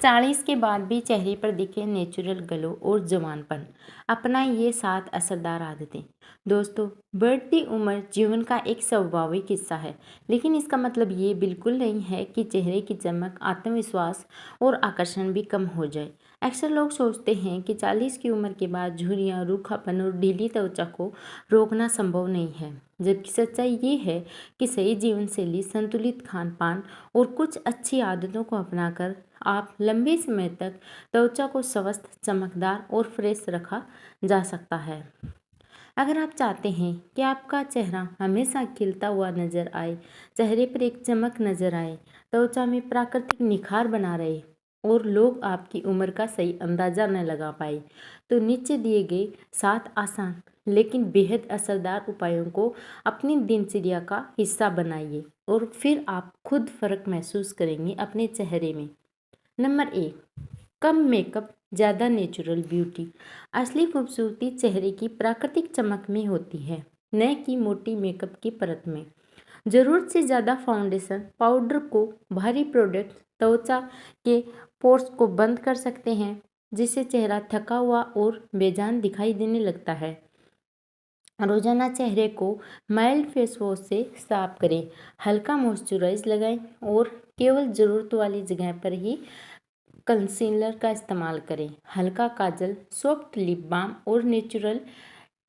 40 के बाद भी चेहरे पर दिखे नेचुरल ग्लो और जवानपन। अपनाएं ये 7 असरदार आदतें। दोस्तों, बढ़ती उम्र जीवन का एक स्वाभाविक हिस्सा है, लेकिन इसका मतलब ये बिल्कुल नहीं है कि चेहरे की चमक, आत्मविश्वास और आकर्षण भी कम हो जाए। अक्सर लोग सोचते हैं कि 40 की उम्र के बाद झुर्रियाँ, रूखापन और ढीली त्वचा को रोकना संभव नहीं है, जबकि सच्चाई ये है कि सही जीवन शैली, संतुलित खान पान और कुछ अच्छी आदतों को अपनाकर आप लंबे समय तक त्वचा को स्वस्थ, चमकदार और फ्रेश रखा जा सकता है। अगर आप चाहते हैं कि आपका चेहरा हमेशा खिलता हुआ नजर आए, चेहरे पर एक चमक नजर आए, त्वचा में प्राकृतिक निखार बना रहे और लोग आपकी उम्र का सही अंदाजा न लगा पाए, तो नीचे दिए गए 7 आसान लेकिन बेहद असरदार उपायों को अपनी दिनचर्या का हिस्सा बनाइए और फिर आप खुद फर्क महसूस करेंगे अपने चेहरे में। नंबर 1, कम मेकअप, ज़्यादा नेचुरल ब्यूटी। असली खूबसूरती चेहरे की प्राकृतिक चमक में होती है, न कि मोटी मेकअप की परत में। ज़रूरत से ज़्यादा फाउंडेशन, पाउडर को भारी प्रोडक्ट त्वचा के पोर्स को बंद कर सकते हैं, जिससे चेहरा थका हुआ और बेजान दिखाई देने लगता है। रोजाना चेहरे को माइल्ड फेस वॉश से साफ करें, हल्का मॉइस्चराइज लगाएं और केवल ज़रूरत वाली जगह पर ही कंसीलर का इस्तेमाल करें। हल्का काजल, सॉफ्ट लिप बाम और नेचुरल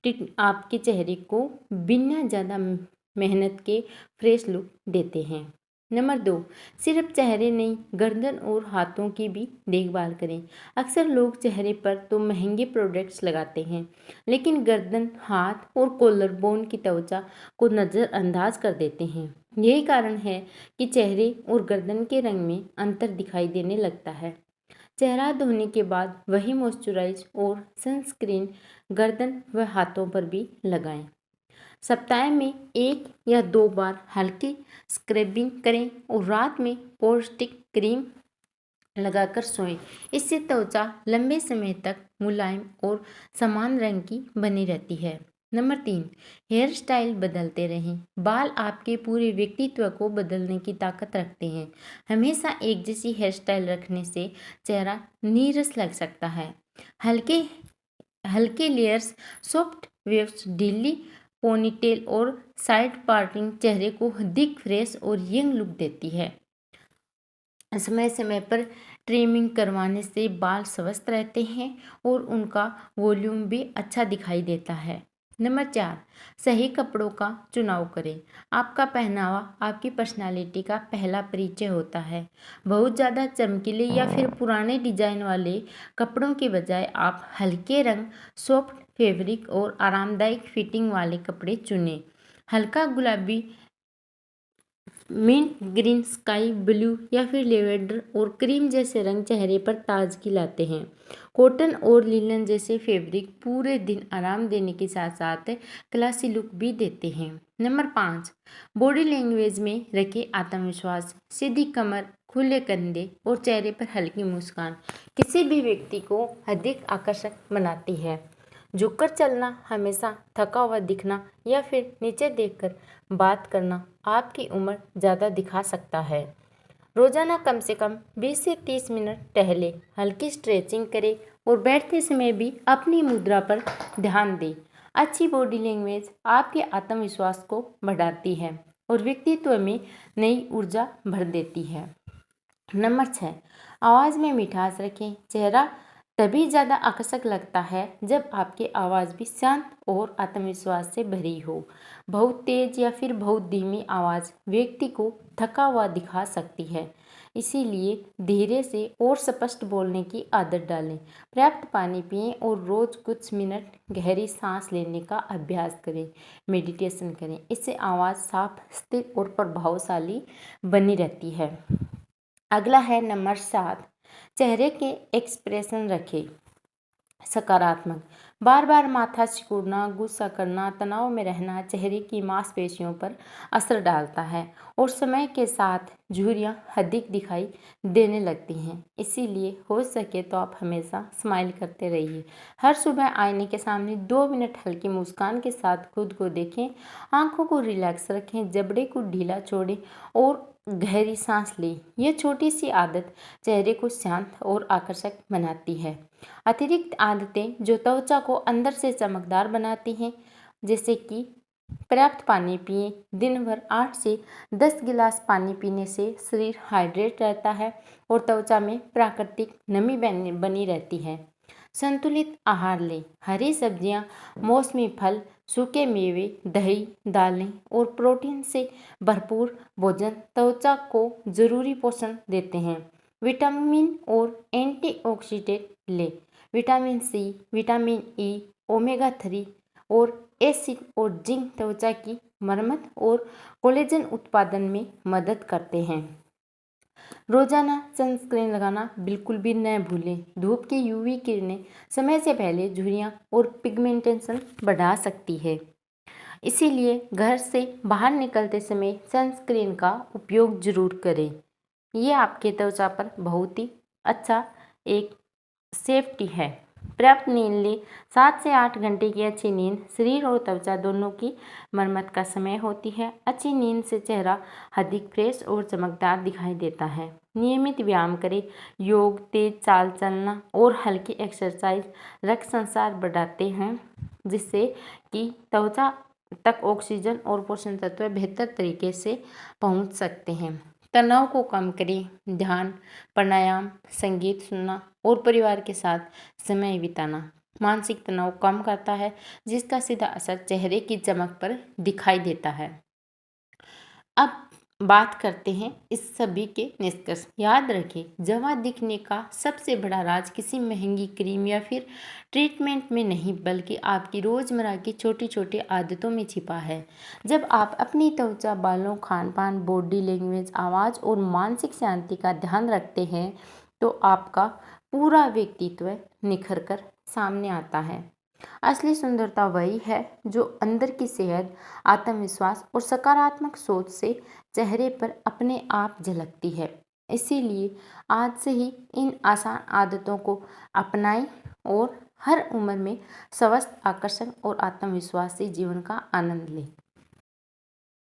टिट आपके चेहरे को बिना ज़्यादा मेहनत के फ्रेश लुक देते हैं। नंबर 2, सिर्फ चेहरे नहीं, गर्दन और हाथों की भी देखभाल करें। अक्सर लोग चेहरे पर तो महंगे प्रोडक्ट्स लगाते हैं, लेकिन गर्दन, हाथ और कॉलर बोन की त्वचा को नज़रअंदाज कर देते हैं। यही कारण है कि चेहरे और गर्दन के रंग में अंतर दिखाई देने लगता है। चेहरा धोने के बाद वही मॉइस्चराइज और सनस्क्रीन गर्दन व हाथों पर भी लगाएं। सप्ताह में 1 या 2 बार हल्की स्क्रबिंग करें और रात में पौष्टिक क्रीम लगाकर सोएं। इससे त्वचा लंबे समय तक मुलायम और समान रंग की बनी रहती है। नंबर 3, हेयर स्टाइल बदलते रहें। बाल आपके पूरे व्यक्तित्व को बदलने की ताकत रखते हैं। हमेशा एक जैसी हेयर स्टाइल रखने से चेहरा नीरस लग सकता है। हल्के हल्के लेयर्स, सॉफ्ट वेव्स, ढीली पोनीटेल और साइड पार्टिंग चेहरे को अधिक फ्रेश और यंग लुक देती है। समय समय पर ट्रिमिंग करवाने से बाल स्वस्थ रहते हैं और उनका वॉल्यूम भी अच्छा दिखाई देता है। नंबर 4, सही कपड़ों का चुनाव करें। आपका पहनावा आपकी पर्सनालिटी का पहला परिचय होता है। बहुत ज़्यादा चमकीले या फिर पुराने डिजाइन वाले कपड़ों के बजाय आप हल्के रंग, सॉफ्ट फैब्रिक और आरामदायक फिटिंग वाले कपड़े चुनें। हल्का गुलाबी, मिंट ग्रीन, स्काई ब्लू या फिर लेवेंडर और क्रीम जैसे रंग चेहरे पर ताजगी लाते हैं। कॉटन और लिनन जैसे फैब्रिक पूरे दिन आराम देने के साथ साथ क्लासी लुक भी देते हैं। नंबर 5, बॉडी लैंग्वेज में रखें आत्मविश्वास। सीधी कमर, खुले कंधे और चेहरे पर हल्की मुस्कान किसी भी व्यक्ति को अधिक आकर्षक बनाती है। झुककर चलना, हमेशा थका हुआ दिखना या फिर नीचे देखकर बात करना आपकी उम्र ज़्यादा दिखा सकता है। रोजाना कम से कम 20 से 30 मिनट टहलें, हल्की स्ट्रेचिंग करें और बैठते समय भी अपनी मुद्रा पर ध्यान दें। अच्छी बॉडी लैंग्वेज आपके आत्मविश्वास को बढ़ाती है और व्यक्तित्व में नई ऊर्जा भर देती है। नंबर 6, आवाज़ में मिठास रखें। चेहरा तभी ज़्यादा आकर्षक लगता है जब आपकी आवाज़ भी शांत और आत्मविश्वास से भरी हो। बहुत तेज या फिर बहुत धीमी आवाज़ व्यक्ति को थका हुआ दिखा सकती है, इसीलिए धीरे से और स्पष्ट बोलने की आदत डालें। पर्याप्त पानी पिएं और रोज़ कुछ मिनट गहरी सांस लेने का अभ्यास करें। मेडिटेशन करें, इससे आवाज़ साफ, स्थिर और प्रभावशाली बनी रहती है। अगला है नंबर 7, चेहरे के एक्सप्रेशन रखें सकारात्मक। बार बार माथा सिकुड़ना, गुस्सा करना, तनाव में रहना चेहरे की मांसपेशियों पर असर डालता है और समय के साथ झुर्रियाँ अधिक दिखाई देने लगती हैं। इसीलिए हो सके तो आप हमेशा स्माइल करते रहिए। हर सुबह आईने के सामने 2 मिनट हल्की मुस्कान के साथ खुद को देखें। आंखों को रिलैक्स रखें, जबड़े को ढीला छोड़ें और गहरी सांस लें। यह छोटी सी आदत चेहरे को शांत और आकर्षक बनाती है। अतिरिक्त आदतें जो त्वचा को अंदर से चमकदार बनाती हैं, जैसे कि पर्याप्त पानी पिएं। दिन भर 8 से 10 गिलास पानी पीने से शरीर हाइड्रेट रहता है और त्वचा में प्राकृतिक नमी बनी रहती है। संतुलित आहार लें। हरी सब्जियां, मौसमी फल, सूखे मेवे, दही, दालें और प्रोटीन से भरपूर भोजन त्वचा को जरूरी पोषण देते हैं। विटामिन और एंटीऑक्सीडेंट लें। Vitamin C, vitamin E, omega 3 और एसिड और जिंक त्वचा की मरम्मत और कोलेजन उत्पादन में मदद करते हैं। रोजाना सनस्क्रीन लगाना बिल्कुल भी न भूलें। धूप की यूवी किरणें समय से पहले झुर्रियां और पिगमेंटेशन बढ़ा सकती है। इसीलिए घर से बाहर निकलते समय सनस्क्रीन का उपयोग जरूर करें। ये आपके त्वचा पर बहुत ही अच्छा एक सेफ्टी है। पर्याप्त नींद लें। 7 से 8 घंटे की अच्छी नींद शरीर और त्वचा दोनों की मरम्मत का समय होती है। अच्छी नींद से चेहरा अधिक फ्रेश और चमकदार दिखाई देता है। नियमित व्यायाम करें। योग, तेज चाल चलना और हल्की एक्सरसाइज रक्त संचार बढ़ाते हैं, जिससे कि त्वचा तक ऑक्सीजन और पोषण तत्व बेहतर तरीके से पहुंच सकते हैं। तनाव को कम करें। ध्यान, प्राणायाम, संगीत सुनना और परिवार के साथ समय बिताना मानसिक तनाव कम करता है, जिसका सीधा असर चेहरे की चमक पर दिखाई देता है। अब बात करते हैं इस सभी के निष्कर्ष। याद रखें, जवां दिखने का सबसे बड़ा राज किसी महंगी क्रीम या फिर ट्रीटमेंट में नहीं, बल्कि आपकी रोज़मर्रा की छोटी छोटी आदतों में छिपा है। जब आप अपनी त्वचा, बालों, खान पान, बॉडी लैंग्वेज, आवाज़ और मानसिक शांति का ध्यान रखते हैं, तो आपका पूरा व्यक्तित्व निखर कर सामने आता है। असली सुंदरता वही है जो अंदर की सेहत, आत्मविश्वास और सकारात्मक सोच से चेहरे पर अपने आप झलकती है। इसीलिए आज से ही इन आसान आदतों को अपनाएं और हर उम्र में स्वस्थ, आकर्षक और आत्मविश्वासी जीवन का आनंद लें।